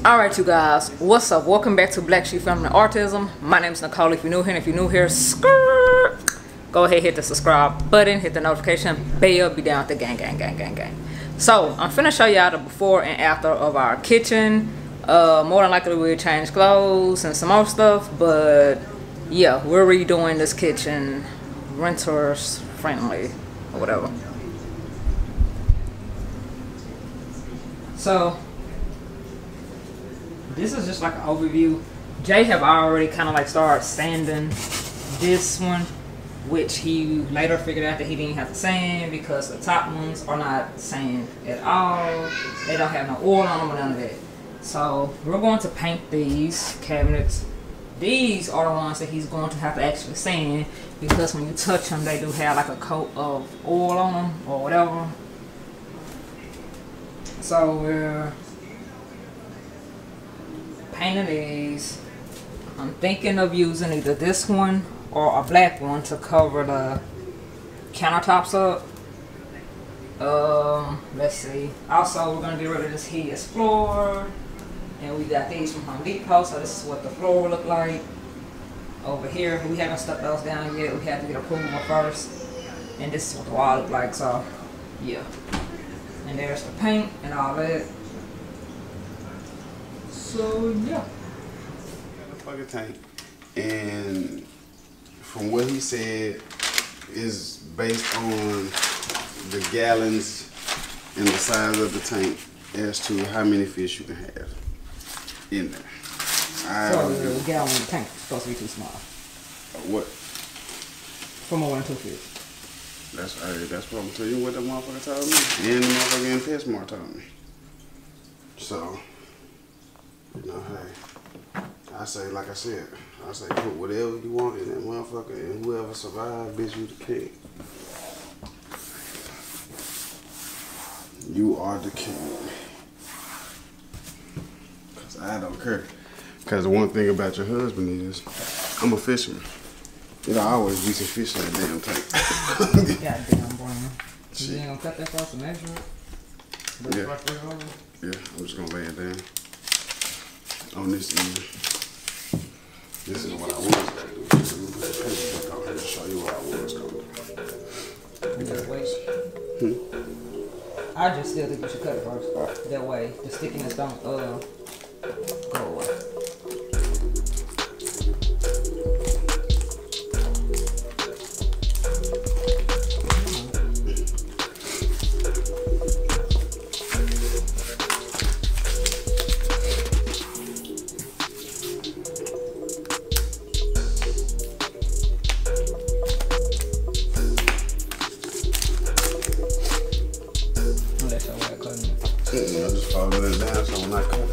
Alright you guys, what's up? Welcome back to Black Sheep Family Autism. My name is Nicole. If you're new here, and if you're new here, go ahead, hit the subscribe button, hit the notification bell, be down with the gang. So I'm finna show y'all the before and after of our kitchen. More than likely we'll change clothes and some more stuff, but yeah, we're redoing this kitchen, renters friendly or whatever. So this is just like an overview. Jay have already kind of like started sanding this one, which he later figured out that he didn't have to sand because the top ones are not sand at all. They don't have no oil on them or none of that. So we're going to paint these cabinets. These are the ones that he's going to have to actually sand because when you touch them, they do have like a coat of oil on them or whatever. So we're painting these. I'm thinking of using either this one or a black one to cover the countertops up. Let's see. Also, we're gonna get rid of this hideous floor, and we got these from Home Depot. So this is what the floor will look like. Over here, we haven't stuck those down yet. We have to get approval first, and this is what the wall look like. So yeah, and there's the paint and all that. So yeah. Fucking tank, and from what he said is based on the gallons and the size of the tank as to how many fish you can have in there. So the gallon of the tank is supposed to be too small. What? For more than 2 fish. That's what I'm telling you what the motherfucker told me, and the motherfucker in PetSmart told me. So, you know, hey, I say, like I said, I say put whatever you want in that motherfucker, and whoever survives, bitch, you the king. You are the king. Cause I don't care. Cause the one thing about your husband is, I'm a fisherman. It'll always be some fish in that damn tank. Goddamn, Brian. You ain't gonna cut that for us to measure it? Yeah. Yeah, I'm just gonna lay it down. On this end. This is what I was gonna do. I'm gonna put the paper out here to show you what I was gonna do. Just wait. I just still think you should cut it first. That way the stickiness don't go away. I just folded it down so when I cut it,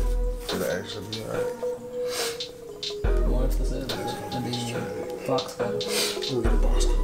it'll actually be alright. What's the size? The box cutter. We'll get a box cutter.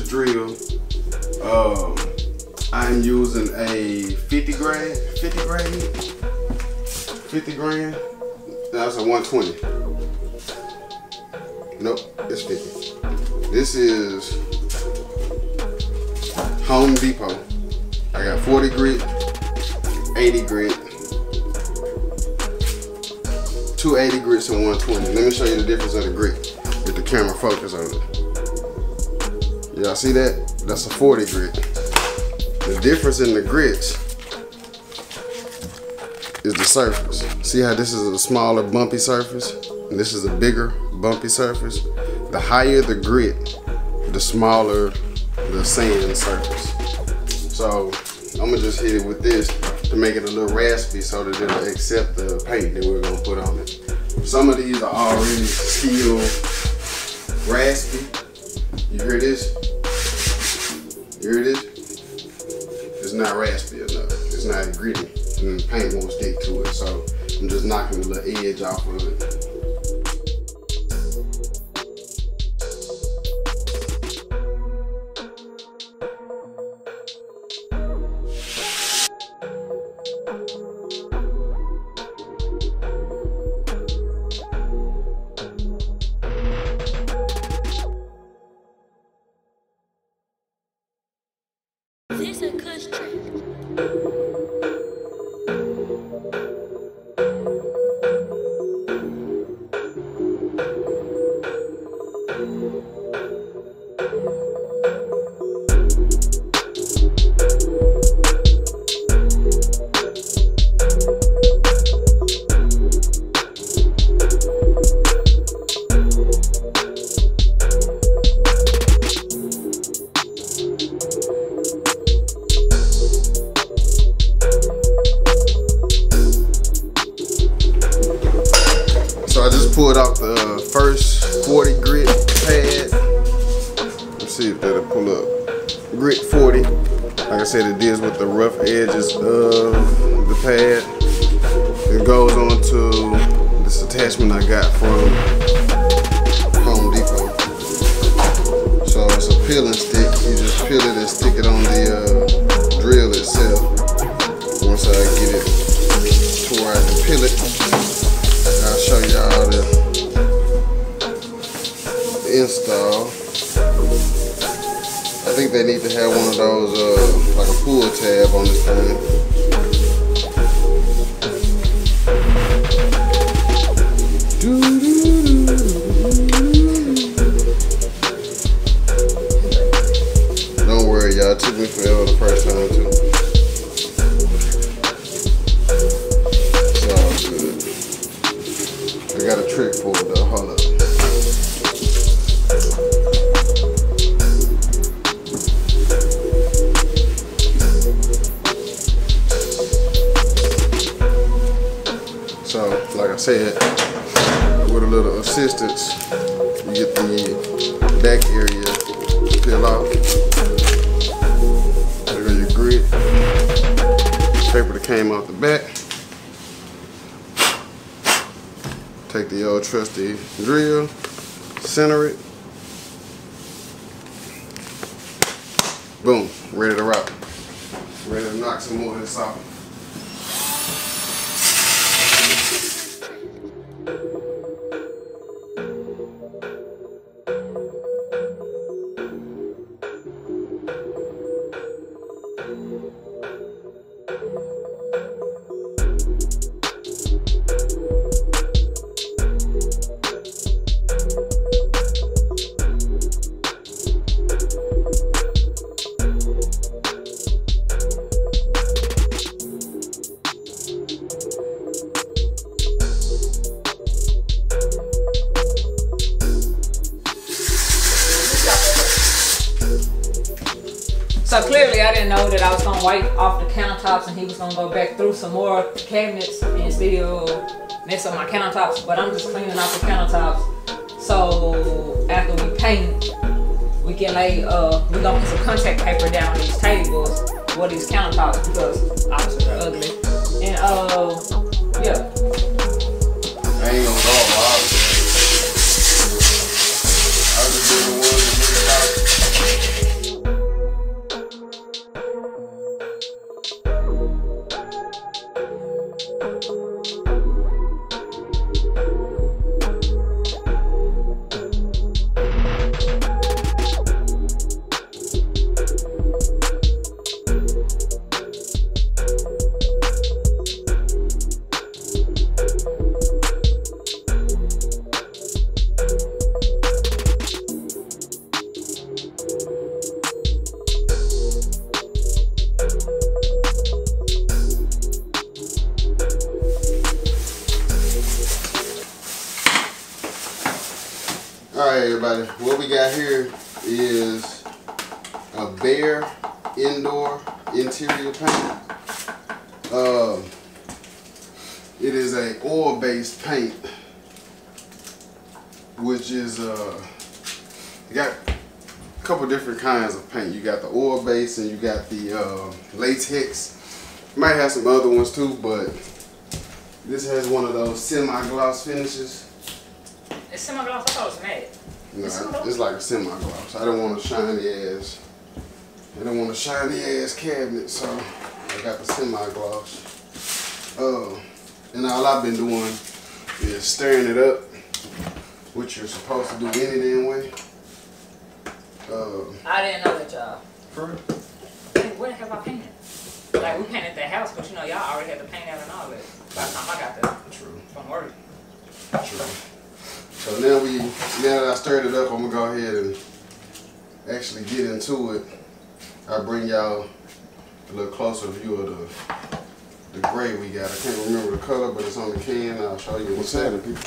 this drill, I'm using a 50 grand. That's a 120. Nope, it's 50. This is Home Depot. I got 40 grit, 80 grit, 2 80 grits and 120. Let me show you the difference of the grit with the camera focus on it. Y'all see that? That's a 40 grit. The difference in the grits is the surface. See how this is a smaller bumpy surface and this is a bigger bumpy surface? The higher the grit, the smaller the sand surface. So I'm gonna just hit it with this to make it a little raspy so that it'll accept the paint that we're gonna put on it. Some of these are already steel raspy. You hear this? You hear this? It's not raspy enough. It's not gritty, and the paint won't stick to it. So I'm just knocking the little edge off of it. This a cuss track. Pulled off the first 40 grit pad. Let's see if that'll pull up. Grit 40. Like I said, it deals with the rough edges of the pad. It goes on to this attachment I got from Home Depot. So it's a peeling stick. You just peel it and stick it on the drill itself. Once I get it to where I can peel it, I'll show y'all the install. I think they need to have one of those, like a pull tab on this thing. Don't worry, y'all. It took me forever the first time too. I got a trick for it though, hold up. So, like I said, with a little assistance, you get the back area to peel off. There go your grit. Paper that came off the back. Take the old trusty drill, center it, boom, ready to rock. Ready to knock some more of this off. So clearly I didn't know that I was going to wipe off the countertops and he was going to go back through some more cabinets and still mess up my countertops, but I'm just cleaning off the countertops. So after we paint, we can lay, we're going to put some contact paper down on these tables or these countertops because obviously they're ugly. And yeah. I ain't gonna go all out. I was just doing the ones that everybody. What we got here is a Bear indoor interior paint. It is a oil-based paint, which is you got a couple different kinds of paint. You got the oil-based and you got the latex. You might have some other ones too, but this has one of those semi-gloss finishes. It's semi-gloss. I thought it was matte. No, it's like a semi-gloss. I don't want a shiny ass. I don't want a shiny ass cabinet, so I got the semi-gloss. And all I've been doing is stirring it up, which you're supposed to do any damn way. I didn't know that, y'all. For real? Hey, where have I painted? Like, we painted that house, but you know, y'all already had the paint out and all that. By the time I got there. True. From work. True. So now that I stirred it up, I'm gonna go ahead and actually get into it. I'll bring y'all a little closer view of the gray we got. I can't remember the color, but it's on the can. I'll show you what's happening, people.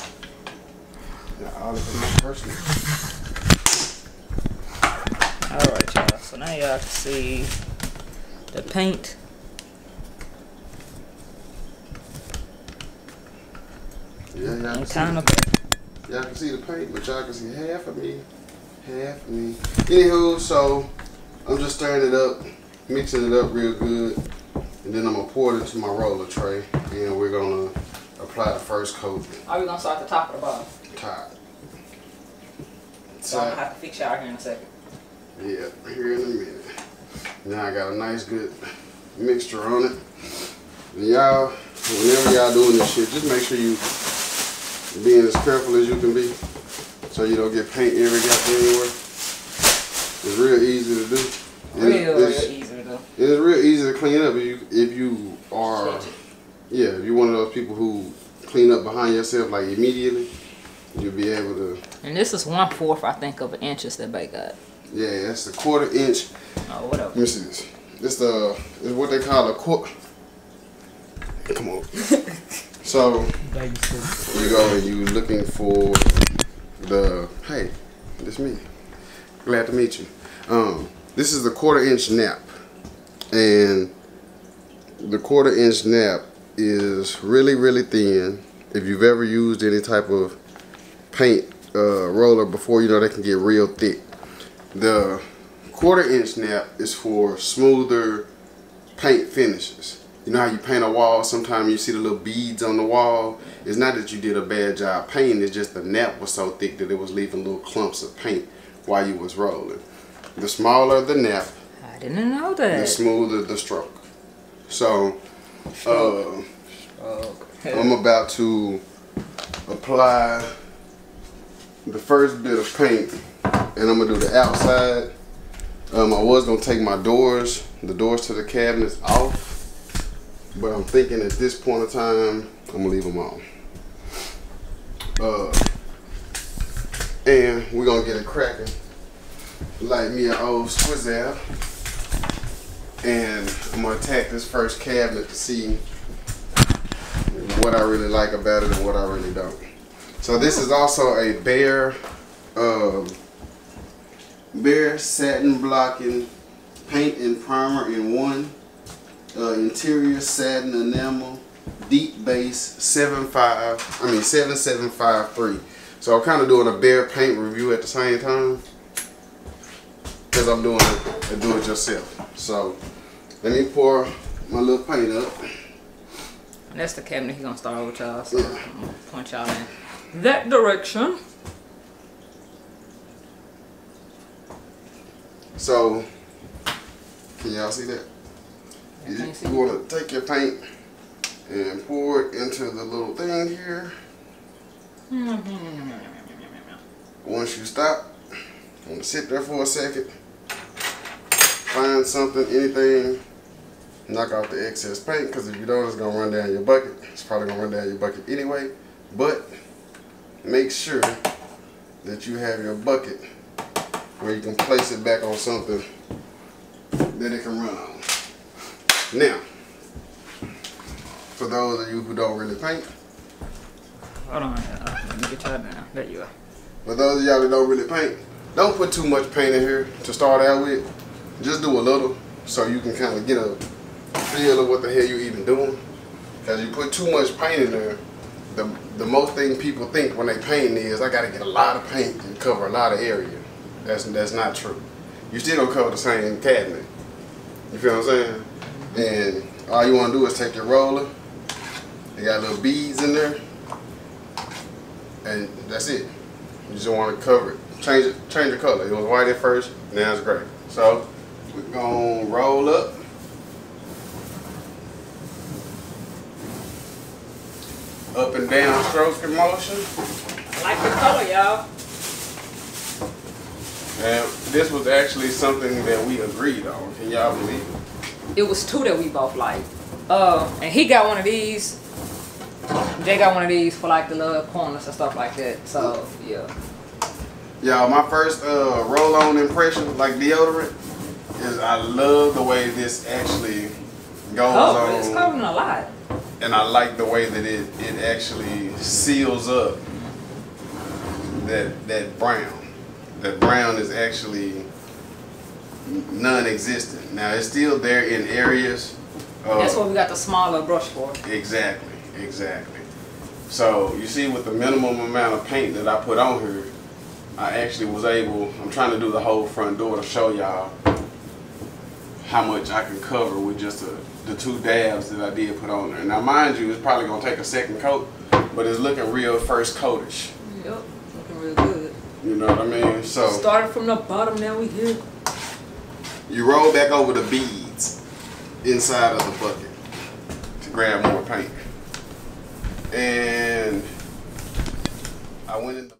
Yeah, all of my personal. Alright, y'all. So now y'all can see the paint. Yeah, y'all can see the paint, but y'all can see half of me. Anywho, so I'm just stirring it up, mixing it up real good, and then I'm gonna pour it into my roller tray, and we're gonna apply the first coat. Are we gonna start at the top or the bottom? Top. So I'm gonna have to fix y'all here in a second. Yeah, here in a minute. Now I got a nice good mixture on it. And y'all, whenever y'all doing this shit, just make sure you being as careful as you can be, so you don't get paint every goddamn anywhere. It's real easy to do. Real easy to do. It's real easy to clean up if you are, yeah, if you're one of those people who clean up behind yourself like immediately, you'll be able to. And this is 1/4, I think, of an inch that they got. Yeah, that's a 1/4 inch. Oh, whatever. Let me see this. It's what they call a quarter. Come on. So you go and you looking for the, hey, this me. Glad to meet you. This is the 1/4 inch nap, and the 1/4 inch nap is really thin. If you've ever used any type of paint roller before, you know they can get real thick. The 1/4 inch nap is for smoother paint finishes. You know how you paint a wall, sometimes you see the little beads on the wall. It's not that you did a bad job painting, it's just the nap was so thick that it was leaving little clumps of paint while you was rolling. The smaller the nap, I didn't know that. the smoother the stroke. So, I'm about to apply the first bit of paint, and I'm gonna do the outside. I was gonna take my doors, the doors to the cabinets off, but I'm thinking at this point in time, I'm gonna leave them on. And we're gonna get it cracking. Like me an old Swizz, and I'm gonna attack this first cabinet to see what I really like about it and what I really don't. So this is also a Bear satin blocking paint and primer in one. Interior satin enamel, deep base 7753. So I'm kind of doing a Bear paint review at the same time, because I'm doing a do-it-yourself. So let me pour my little paint up. And that's the cabinet he's gonna start with, y'all. So I'm gonna point y'all in that direction. So can y'all see that? You want to take your paint and pour it into the little thing here. Once you stop, I'm going to sit there for a second, find something, anything, knock out the excess paint, because if you don't, it's going to run down your bucket. It's probably going to run down your bucket anyway, but make sure that you have your bucket where you can place it back on something that it can run on. Now, for those of you who don't really paint, hold on, let me get y'all down. There you are. For those of y'all that don't really paint, don't put too much paint in here to start out with. Just do a little so you can kind of get a feel of what the hell you even doing. Because you put too much paint in there, the most thing people think when they paint is, I gotta get a lot of paint and cover a lot of area. That's not true. You still gonna cover the same cabinet. You feel what I'm saying? And all you wanna do is take your roller, you got little beads in there, and that's it. You just wanna cover it. Change the color. It was white at first, now it's gray. So we're gonna roll up. Up and down stroke motion. I like the color, y'all. And this was actually something that we agreed on. Can y'all believe it? It was two that we both liked. And he got one of these. Jay got one of these for like the little corners and stuff like that. So yeah. Y'all, my first roll-on impression, like deodorant, is I love the way this actually goes on. It's covering a lot. And I like the way that it actually seals up that brown. That brown is actually non-existent. Now it's still there in areas. That's what we got the smaller brush for. Exactly. So you see, with the minimum amount of paint that I put on here, I actually was able, I'm trying to do the whole front door to show y'all how much I can cover with just the 2 dabs that I did put on there. Now mind you, it's probably gonna take a second coat, but it's looking real first coatish. Yep, looking real good. You know what I mean? So started from the bottom, now we here. You roll back over the beads inside of the bucket to grab more paint. And I went in the